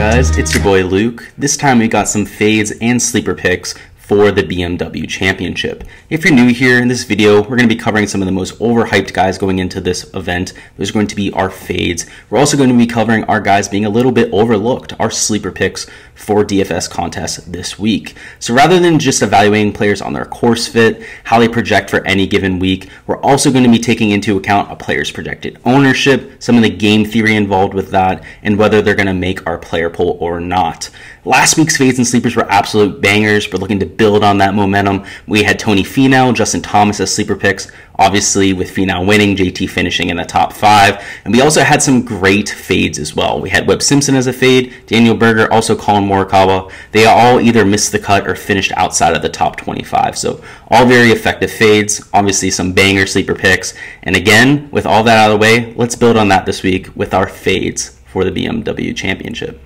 guys? It's your boy Luke. This time we got some fades and sleeper picks for the BMW Championship. If you're new here in this video, we're going to be covering some of the most overhyped guys going into this event. Those are going to be our fades. We're also going to be covering our guys being a little bit overlooked, our sleeper picks for DFS contests this week. So rather than just evaluating players on their course fit, how they project for any given week, we're also going to be taking into account a player's projected ownership, some of the game theory involved with that, and whether they're going to make our player pool or not. Last week's fades and sleepers were absolute bangers. We're looking to build on that momentum. We had Tony Finau, Justin Thomas as sleeper picks, obviously with Finau winning, JT finishing in the top 5. And we also had some great fades as well. We had Webb Simpson as a fade, Daniel Berger, also Collin Morikawa. They all either missed the cut or finished outside of the top 25. So all very effective fades, obviously some banger sleeper picks. And again, with all that out of the way, let's build on that this week with our fades for the BMW Championship.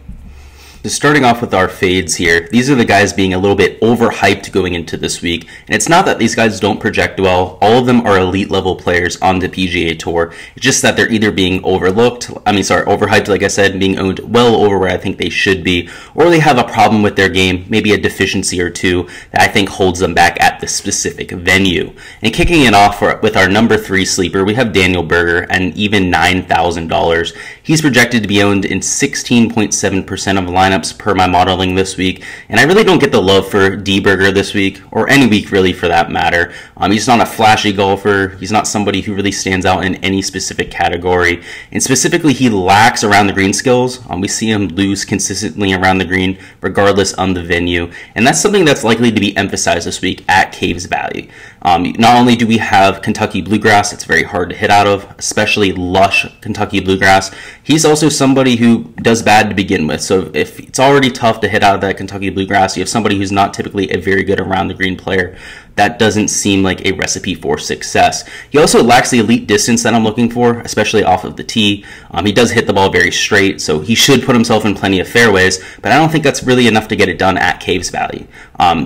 So starting off with our fades here, these are the guys being a little bit overhyped going into this week. And it's not that these guys don't project well. All of them are elite level players on the PGA Tour. It's just that they're either being overhyped, like I said, being owned well over where I think they should be, or they have a problem with their game, maybe a deficiency or two that I think holds them back at the specific venue. And kicking it off with our number 3 sleeper, we have Daniel Berger and even $9,000. He's projected to be owned in 16.7% of lineups per my modeling this week, and I really don't get the love for D Berger this week, or any week really for that matter. He's not a flashy golfer. He's not somebody who really stands out in any specific category, and specifically he lacks around the green skills. We see him lose consistently around the green regardless of the venue, and that's something that's likely to be emphasized this week at Caves Valley. Not only do we have Kentucky bluegrass, it's very hard to hit out of, especially lush Kentucky bluegrass. He's also somebody who does bad to begin with, so if it's already tough to hit out of that Kentucky bluegrass, you have somebody who's not typically a very good around the green player. That doesn't seem like a recipe for success. He also lacks the elite distance that I'm looking for, especially off of the tee. He does hit the ball very straight, so he should put himself in plenty of fairways, but I don't think that's really enough to get it done at Caves Valley.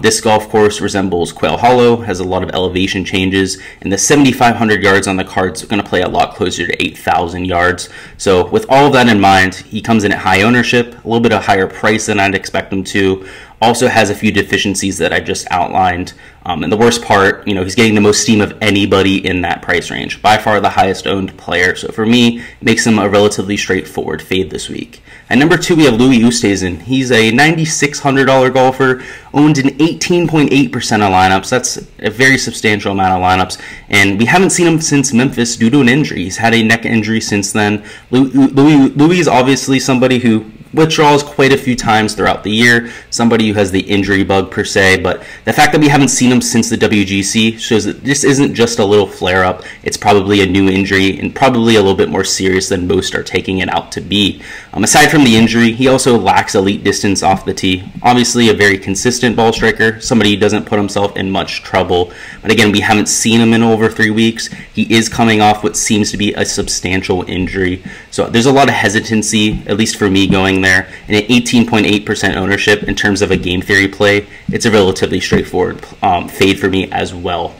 This golf course resembles Quail Hollow, has a lot of elevation changes, and the 7,500 yards on the card's going to play a lot closer to 8,000 yards. So with all of that in mind, he comes in at high ownership, a little bit of higher price than I'd expect him to. Also has a few deficiencies that I just outlined. And the worst part, he's getting the most steam of anybody in that price range. By far the highest owned player. So for me, it makes him a relatively straightforward fade this week. At number 2, we have Louis Oosthuizen. He's a $9,600 golfer, owned in 18.8% of lineups. That's a very substantial amount of lineups. And we haven't seen him since Memphis due to an injury. He's had a neck injury since then. Louis is obviously somebody who withdraws quite a few times throughout the year, somebody who has the injury bug per se, but the fact that we haven't seen him since the WGC shows that this isn't just a little flare-up. It's probably a new injury and probably a little bit more serious than most are taking it out to be. Aside from the injury, he also lacks elite distance off the tee. Obviously a very consistent ball striker, somebody who doesn't put himself in much trouble, but again, we haven't seen him in over 3 weeks. He is coming off what seems to be a substantial injury, so there's a lot of hesitancy, at least for me, going there. And at 18.8% ownership in terms of a game theory play, it's a relatively straightforward fade for me as well.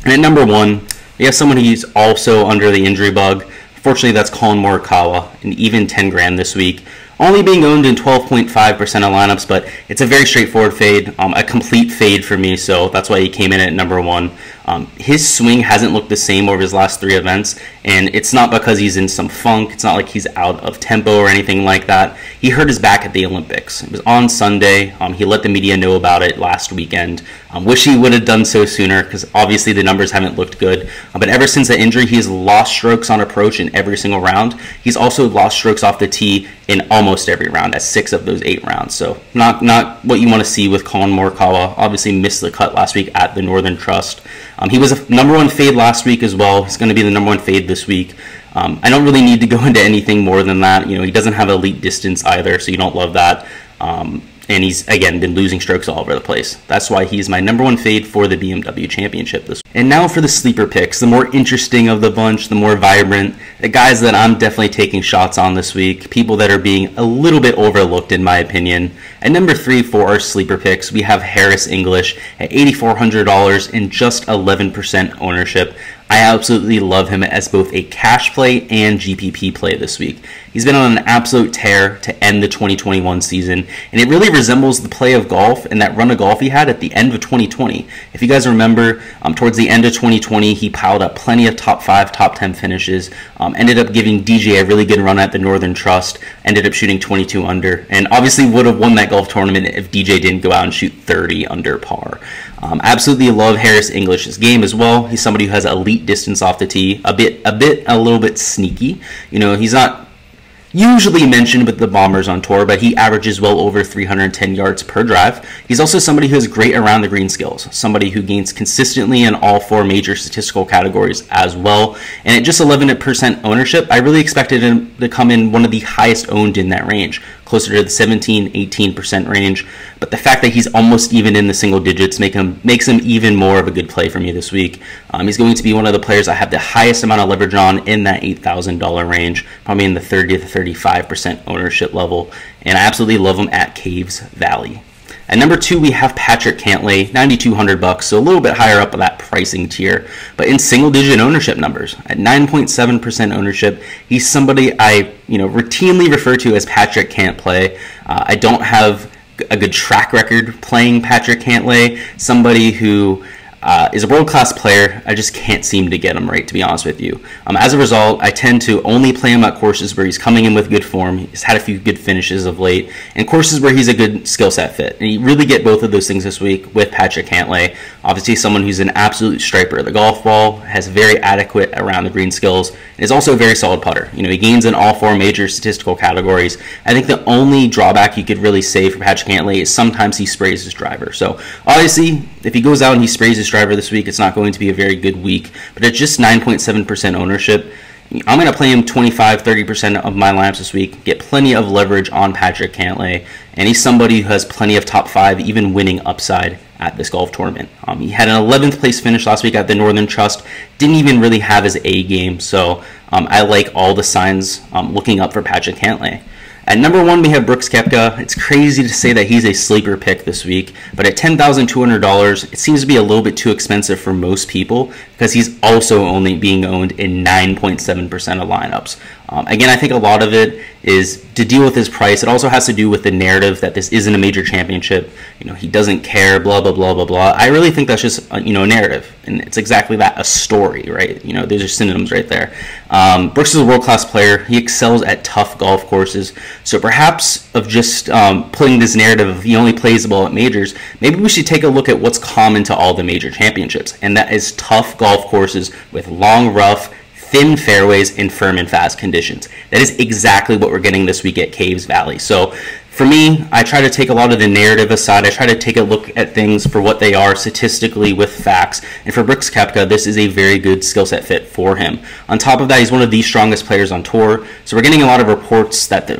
And at number 1, we have someone who's also under the injury bug. Fortunately, that's Collin Morikawa, and even 10 grand this week. Only being owned in 12.5% of lineups, but it's a very straightforward fade, a complete fade for me, so that's why he came in at number 1. His swing hasn't looked the same over his last 3 events, and it's not because he's in some funk. It's not like he's out of tempo or anything like that. He hurt his back at the Olympics. It was on Sunday. He let the media know about it last weekend. Wish he would have done so sooner, because obviously the numbers haven't looked good. But ever since the injury, he has lost strokes on approach in every single round. He's also lost strokes off the tee in almost every round, at 6 of those 8 rounds. So not what you want to see with Collin Morikawa. Obviously missed the cut last week at the Northern Trust. He was a number 1 fade last week as well. He's going to be the number 1 fade this week. I don't really need to go into anything more than that. He doesn't have elite distance either, so you don't love that. And he's, again, been losing strokes all over the place. That's why he's my number 1 fade for the BMW Championship this week. And now for the sleeper picks, the more interesting of the bunch, the more vibrant, the guys that I'm definitely taking shots on this week, people that are being a little bit overlooked in my opinion. At number 3 for our sleeper picks, we have Harris English at $8,400 and just 11% ownership. I absolutely love him as both a cash play and GPP play this week. He's been on an absolute tear to end the 2021 season, and it really resembles the play of golf and that run of golf he had at the end of 2020. If you guys remember, towards the end of 2020, he piled up plenty of top 5, top 10 finishes, ended up giving DJ a really good run at the Northern Trust, ended up shooting 22 under, and obviously would have won that golf tournament if DJ didn't go out and shoot 30 under par. Absolutely love Harris English's game as well. He's somebody who has elite distance off the tee, a little bit sneaky. You know, he's not usually mentioned with the Bombers on tour, but he averages well over 310 yards per drive. He's also somebody who has great around the green skills, somebody who gains consistently in all 4 major statistical categories as well. And at just 11% ownership, I really expected him to come in one of the highest owned in that range, closer to the 17-18% range. But the fact that he's almost even in the single digits makes him even more of a good play for me this week. He's going to be one of the players I have the highest amount of leverage on in that $8,000 range, probably in the 30 to 35% ownership level, and I absolutely love him at Caves Valley. At number 2, we have Patrick Cantlay, $9,200, so a little bit higher up of that pricing tier, but in single-digit ownership numbers. At 9.7% ownership, he's somebody I routinely refer to as Patrick Can't Play. I don't have a good track record playing Patrick Cantlay, somebody who is a world-class player. I just can't seem to get him right, to be honest with you. As a result, I tend to only play him at courses where he's coming in with good form. He's had a few good finishes of late, and courses where he's a good skill set fit. And you really get both of those things this week with Patrick Cantlay. Obviously, someone who's an absolute striper of the golf ball, has very adequate around the green skills, and is also a very solid putter. You know, he gains in all 4 major statistical categories. I think the only drawback you could really say for Patrick Cantlay is sometimes he sprays his driver. So obviously, if he goes out and he sprays his driver this week, it's not going to be a very good week. But at just 9.7% ownership, I'm going to play him 25-30% of my lineups this week, get plenty of leverage on Patrick Cantlay, and he's somebody who has plenty of top 5, even winning upside at this golf tournament. He had an 11th place finish last week at the Northern Trust, didn't even really have his A game, so I like all the signs looking up for Patrick Cantlay. At number 1, we have Brooks Koepka. It's crazy to say that he's a sleeper pick this week, but at $10,200, it seems to be a little bit too expensive for most people because he's also only being owned in 9.7% of lineups. Again, I think a lot of it is to deal with his price. It also has to do with the narrative that this isn't a major championship. You know, he doesn't care, blah, blah, blah, blah, blah. I really think that's just, a narrative, and it's exactly that, a story, right? You know, those are synonyms right there. Brooks is a world-class player. He excels at tough golf courses. So perhaps of just putting this narrative of he only plays the ball at majors, maybe we should take a look at what's common to all the major championships, and that is tough golf courses with long, rough, thin fairways and firm and fast conditions. That is exactly what we're getting this week at Caves Valley. So for me, I try to take a lot of the narrative aside. I try to take a look at things for what they are statistically with facts. And for Brooks Koepka, this is a very good skill set fit for him. On top of that, he's one of the strongest players on tour. So we're getting a lot of reports that the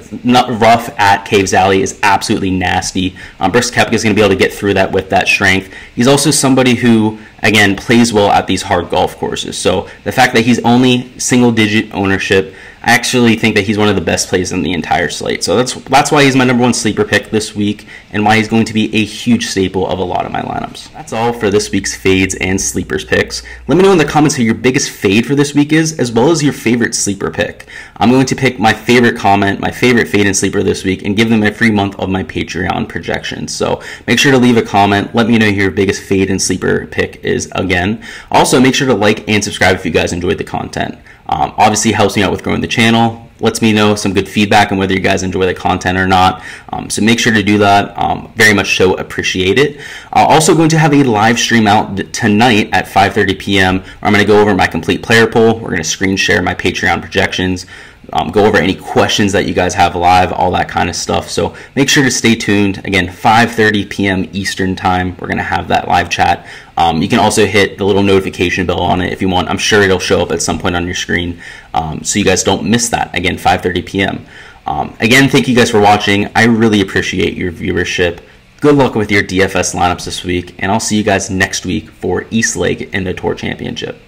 rough at Caves Valley is absolutely nasty. Brooks Koepka is going to be able to get through that with that strength. He's also somebody who, again, plays well at these hard golf courses. So the fact that he's only single-digit ownership, I actually think that he's one of the best plays in the entire slate. So that's why he's my number 1 sleeper pick this week, and why he's going to be a huge staple of a lot of my lineups. That's all for this week's fades and sleepers picks. Let me know in the comments who your biggest fade for this week is, as well as your favorite sleeper pick. I'm going to pick my favorite comment, my favorite fade and sleeper this week, and give them a free month of my Patreon projections. So make sure to leave a comment. Let me know who your biggest fade and sleeper pick is again. Also, make sure to like and subscribe if you guys enjoyed the content. Obviously helps me out with growing the channel, lets me know some good feedback on whether you guys enjoy the content or not. So make sure to do that. Very much so appreciate it. Also going to have a live stream out tonight at 5:30 p.m. where I'm going to go over my complete player poll. We're going to screen share my Patreon projections, go over any questions that you guys have live, all that kind of stuff. So make sure to stay tuned. Again, 5:30 p.m. Eastern time, we're going to have that live chat. You can also hit the little notification bell on it if you want. I'm sure it'll show up at some point on your screen, so you guys don't miss that. Again, 5:30 p.m. Again, thank you guys for watching. I really appreciate your viewership. Good luck with your DFS lineups this week, and I'll see you guys next week for East Lake in the Tour Championship.